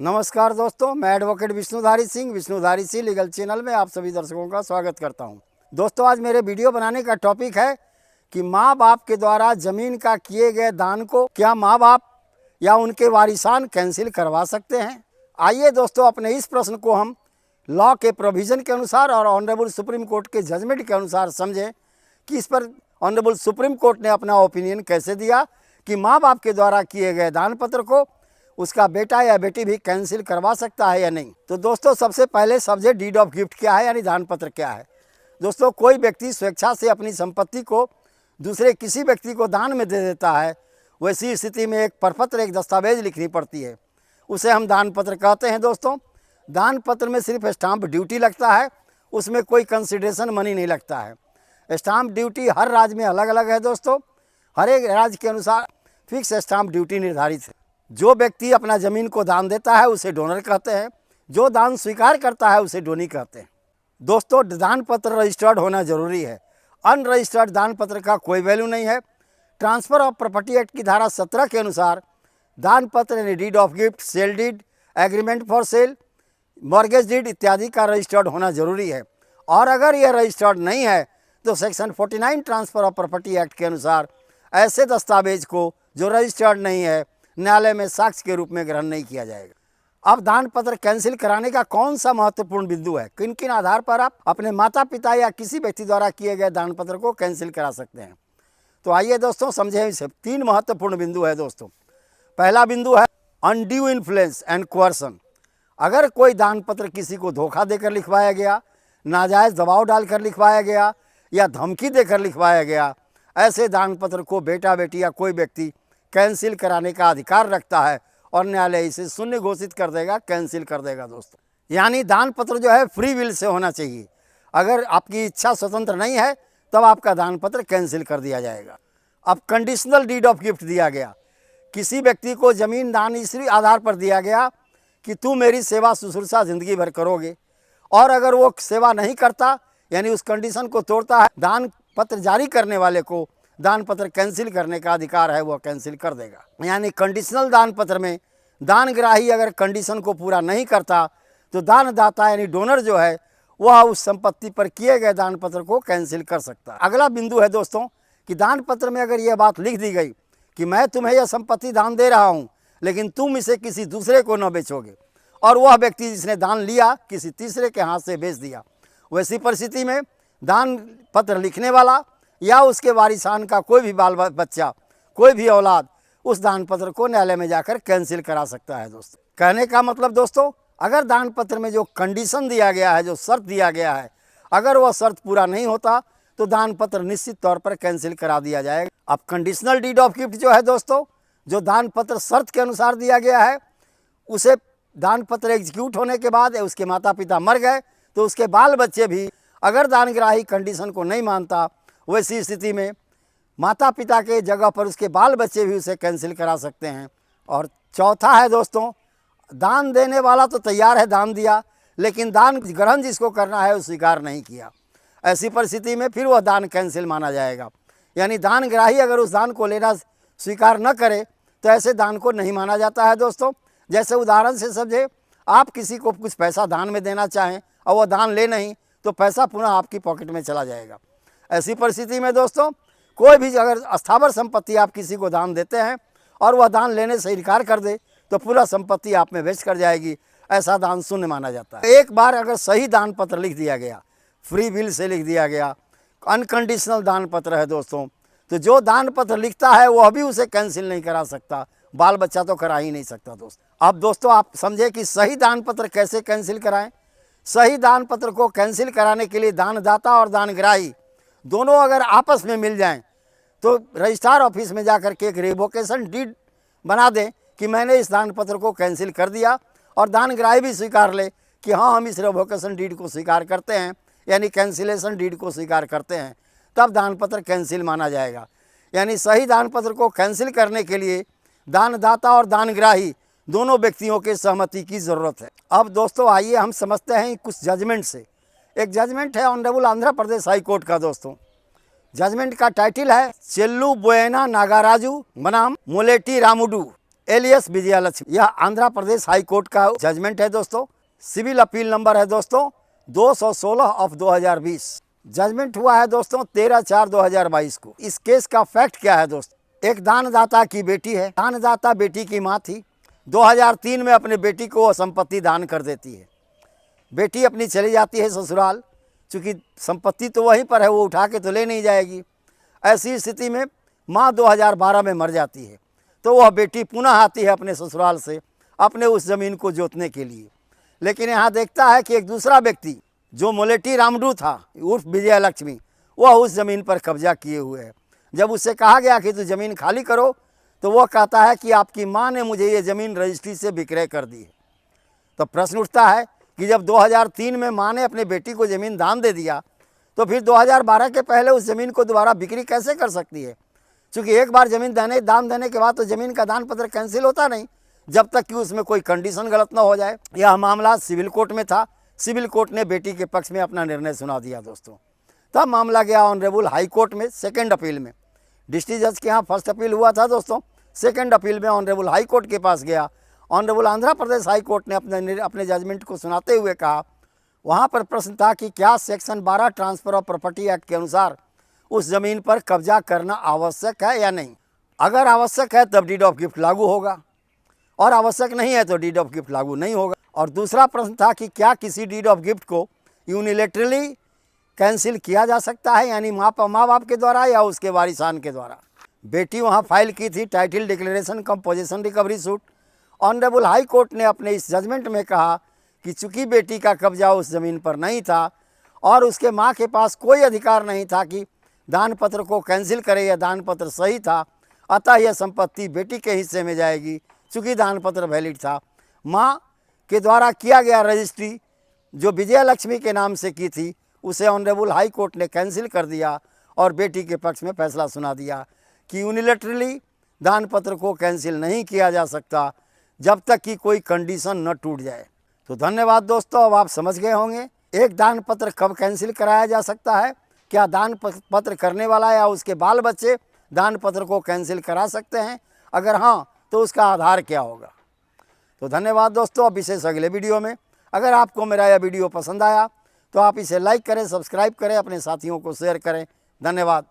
नमस्कार दोस्तों, मैं advocate Vishnudhari Singh legal channel में आप सभी दर्शकों का स्वागत करता हूं। दोस्तों, आज मेरे वीडियो बनाने का टॉपिक है कि माँ बाप के द्वारा जमीन का किए गए दान को क्या माँ बाप या उनके वारिसान कैंसिल करवा सकते हैं। आइए दोस्तों, अपने इस प्रश्न को हम लॉ के प्रोविज़न के अनुसार और ऑनरेबल सुप्रीम कोर्ट के जजमेंट के अनुसार समझें कि इस पर ऑनरेबल सुप्रीम कोर्ट ने अपना ओपिनियन कैसे दिया कि माँ बाप के द्वारा किए गए दान पत्र को उसका बेटा या बेटी भी कैंसिल करवा सकता है या नहीं। तो दोस्तों, सबसे पहले समझे डीड ऑफ गिफ्ट क्या है, यानी दान पत्र क्या है। दोस्तों, कोई व्यक्ति स्वेच्छा से अपनी संपत्ति को दूसरे किसी व्यक्ति को दान में दे देता है, वैसी स्थिति में एक प्रपत्र, एक दस्तावेज लिखनी पड़ती है, उसे हम दान पत्र कहते हैं। दोस्तों, दान पत्र में सिर्फ स्टाम्प ड्यूटी लगता है, उसमें कोई कंसिडरेशन मनी नहीं लगता है। स्टाम्प ड्यूटी हर राज्य में अलग अलग है। दोस्तों, हर एक राज्य के अनुसार फिक्स स्टाम्प ड्यूटी निर्धारित है। जो व्यक्ति अपना ज़मीन को दान देता है उसे डोनर कहते हैं, जो दान स्वीकार करता है उसे डोनी कहते हैं। दोस्तों, दान पत्र रजिस्टर्ड होना जरूरी है। अनरजिस्टर्ड दान पत्र का कोई वैल्यू नहीं है। ट्रांसफ़र ऑफ प्रॉपर्टी एक्ट की धारा 17 के अनुसार दान पत्र यानी deed of gift, sale deed, agreement for sale, mortgage deed इत्यादि का रजिस्टर्ड होना जरूरी है। और अगर यह रजिस्टर्ड नहीं है तो section 49 transfer of property act के अनुसार ऐसे दस्तावेज को जो रजिस्टर्ड नहीं है न्यायालय में साक्ष्य के रूप में ग्रहण नहीं किया जाएगा। अब दान पत्र कैंसिल कराने का कौन सा महत्वपूर्ण बिंदु है, किन किन आधार पर आप अपने माता पिता या किसी व्यक्ति द्वारा किए गए दान पत्र को कैंसिल करा सकते हैं। तो आइए दोस्तों समझें। इसे 3 महत्वपूर्ण बिंदु है। दोस्तों, पहला बिंदु है अनड्यू इन्फ्लुएंस एंड कोअर्सन। अगर कोई दान पत्र किसी को धोखा देकर लिखवाया गया, नाजायज़ दबाव डालकर लिखवाया गया या धमकी देकर लिखवाया गया, ऐसे दान पत्र को बेटा बेटी या कोई व्यक्ति कैंसिल कराने का अधिकार रखता है और न्यायालय इसे शून्य घोषित कर देगा, कैंसिल कर देगा। दोस्तों, यानी दान पत्र जो है फ्री विल से होना चाहिए। अगर आपकी इच्छा स्वतंत्र नहीं है तब आपका दान पत्र कैंसिल कर दिया जाएगा। अब कंडीशनल डीड ऑफ गिफ्ट दिया गया। किसी व्यक्ति को ज़मीन दान इस आधार पर दिया गया कि तू मेरी सेवा शुश्रूषा जिंदगी भर करोगे, और अगर वो सेवा नहीं करता यानी उस कंडीशन को तोड़ता है, दान पत्र जारी करने वाले को दान पत्र कैंसिल करने का अधिकार है, वह कैंसिल कर देगा। यानी कंडीशनल दान पत्र में दानग्राही अगर कंडीशन को पूरा नहीं करता तो दानदाता यानी डोनर जो है वह उस संपत्ति पर किए गए दान पत्र को कैंसिल कर सकता है। अगला बिंदु है दोस्तों कि दान पत्र में अगर यह बात लिख दी गई कि मैं तुम्हें यह संपत्ति दान दे रहा हूँ लेकिन तुम इसे किसी दूसरे को न बेचोगे, और वह व्यक्ति जिसने दान लिया किसी तीसरे के हाथ से बेच दिया, वैसी परिस्थिति में दान पत्र लिखने वाला या उसके वारिसान का कोई भी बाल बच्चा, कोई भी औलाद उस दान पत्र को न्यायालय में जाकर कैंसिल करा सकता है। दोस्तों, कहने का मतलब दोस्तों, अगर दान पत्र में जो कंडीशन दिया गया है, जो शर्त दिया गया है, अगर वह शर्त पूरा नहीं होता तो दान पत्र निश्चित तौर पर कैंसिल करा दिया जाएगा। अब कंडीशनल डीड ऑफ गिफ्ट जो है दोस्तों, जो दान पत्र शर्त के अनुसार दिया गया है, उसे दान पत्र एग्जीक्यूट होने के बाद उसके माता पिता मर गए तो उसके बाल बच्चे भी अगर दानग्राही कंडीशन को नहीं मानता, वैसी स्थिति में माता पिता के जगह पर उसके बाल बच्चे भी उसे कैंसिल करा सकते हैं। और चौथा है दोस्तों, दान देने वाला तो तैयार है, दान दिया, लेकिन दान ग्रहण जिसको करना है वो स्वीकार नहीं किया, ऐसी परिस्थिति में फिर वह दान कैंसिल माना जाएगा। यानी दानग्राही अगर उस दान को लेना स्वीकार न करे तो ऐसे दान को नहीं माना जाता है। दोस्तों, जैसे उदाहरण से समझे, आप किसी को कुछ पैसा दान में देना चाहें और वह दान ले नहीं तो पैसा पुनः आपकी पॉकेट में चला जाएगा। ऐसी परिस्थिति में दोस्तों, कोई भी अगर अस्थावर संपत्ति आप किसी को दान देते हैं और वह दान लेने से इनकार कर दे तो पूरा संपत्ति आप में वेस्ट कर जाएगी। ऐसा दान शून्य माना जाता है। एक बार अगर सही दान पत्र लिख दिया गया, फ्री विल से लिख दिया गया, अनकंडीशनल दान पत्र है दोस्तों, तो जो दान पत्र लिखता है वह भी उसे कैंसिल नहीं करा सकता, बाल बच्चा तो करा ही नहीं सकता। दोस्तों, अब दोस्तों आप समझे कि सही दान पत्र कैसे कैंसिल कराएं। सही दान पत्र को कैंसिल कराने के लिए दानदाता और दानग्राही दोनों अगर आपस में मिल जाएं तो रजिस्ट्रार ऑफिस में जाकर के एक रिवोकेशन डीड बना दें कि मैंने इस दान पत्र को कैंसिल कर दिया, और दानग्राही भी स्वीकार ले कि हाँ हम इस रिवोकेशन डीड को स्वीकार करते हैं, यानी कैंसिलेशन डीड को स्वीकार करते हैं, तब दान पत्र कैंसिल माना जाएगा। यानी सही दान पत्र को कैंसिल करने के लिए दानदाता और दानग्राही दोनों व्यक्तियों के सहमति की ज़रूरत है। अब दोस्तों आइए हम समझते हैं कुछ जजमेंट से। एक जजमेंट है honourable Andhra Pradesh high court का। दोस्तों, जजमेंट का टाइटल है चेल्लू बोयना नागाराजू बनाम मुलेटी रामुडू एलियस विजयलक्ष्मी। यह आंध्र प्रदेश हाई कोर्ट का जजमेंट है दोस्तों। सिविल अपील नंबर है दोस्तों 216 ऑफ 2020। जजमेंट हुआ है दोस्तों 13/4/2022 को। इस केस का फैक्ट क्या है दोस्तों? एक दानदाता की बेटी है, दानदाता बेटी की माँ थी। 2003 में अपने बेटी को वो संपत्ति दान कर देती है। बेटी अपनी चली जाती है ससुराल, चूँकि संपत्ति तो वहीं पर है, वो उठा के तो ले नहीं जाएगी। ऐसी स्थिति में माँ 2012 में मर जाती है, तो वह बेटी पुनः आती है अपने ससुराल से अपने उस ज़मीन को जोतने के लिए। लेकिन यहाँ देखता है कि एक दूसरा व्यक्ति जो मोलेटी रामडू था उर्फ विजयलक्ष्मी, वह उस ज़मीन पर कब्जा किए हुए है। जब उससे कहा गया कि तू ज़मीन खाली करो, तो वह कहता है कि आपकी माँ ने मुझे ये ज़मीन रजिस्ट्री से विक्रय कर दी है। तो प्रश्न उठता है कि जब 2003 में माँ ने अपने बेटी को ज़मीन दान दे दिया, तो फिर 2012 के पहले उस ज़मीन को दोबारा बिक्री कैसे कर सकती है? क्योंकि एक बार ज़मीन दान देने के बाद तो ज़मीन का दान पत्र कैंसिल होता नहीं, जब तक कि उसमें कोई कंडीशन गलत ना हो जाए। यह मामला सिविल कोर्ट में था। सिविल कोर्ट ने बेटी के पक्ष में अपना निर्णय सुना दिया दोस्तों। तब मामला गया ऑनरेबल हाई कोर्ट में सेकंड अपील में। डिस्ट्रिक्ट जज के यहाँ फर्स्ट अपील हुआ था दोस्तों, सेकंड अपील में ऑनरेबल हाई कोर्ट के पास गया। Honourable Andhra Pradesh high court ने अपने जजमेंट को सुनाते हुए कहा, वहाँ पर प्रश्न था कि क्या section 12 transfer of property act के अनुसार उस ज़मीन पर कब्जा करना आवश्यक है या नहीं। अगर आवश्यक है तब डीड ऑफ गिफ्ट लागू होगा, और आवश्यक नहीं है तो डीड ऑफ गिफ्ट लागू नहीं होगा। और दूसरा प्रश्न था कि क्या किसी डीड ऑफ गिफ्ट को यूनिलेटरली कैंसिल किया जा सकता है, यानी माँ बाप के द्वारा या उसके वारिसान के द्वारा। बेटी वहाँ फाइल की थी title declaration cum possession recovery suit. Honourable high court ने अपने इस जजमेंट में कहा कि चूँकि बेटी का कब्जा उस ज़मीन पर नहीं था और उसके माँ के पास कोई अधिकार नहीं था कि दान पत्र को कैंसिल करे या दान पत्र सही था, अतः यह संपत्ति बेटी के हिस्से में जाएगी। चूँकि दान पत्र वैलिड था, माँ के द्वारा किया गया रजिस्ट्री जो विजयलक्ष्मी के नाम से की थी, उसे ऑनरेबल हाई कोर्ट ने कैंसिल कर दिया और बेटी के पक्ष में फैसला सुना दिया कि यूनिलेटरली दान पत्र को कैंसिल नहीं किया जा सकता जब तक कि कोई कंडीशन न टूट जाए। तो धन्यवाद दोस्तों, अब आप समझ गए होंगे एक दान पत्र कब कैंसिल कराया जा सकता है। क्या दान पत्र करने वाला या उसके बाल बच्चे दान पत्र को कैंसिल करा सकते हैं? अगर हाँ, तो उसका आधार क्या होगा? तो धन्यवाद दोस्तों, अब विशेष अगले वीडियो में। अगर आपको मेरा यह वीडियो पसंद आया तो आप इसे लाइक करें, सब्सक्राइब करें, अपने साथियों को शेयर करें। धन्यवाद।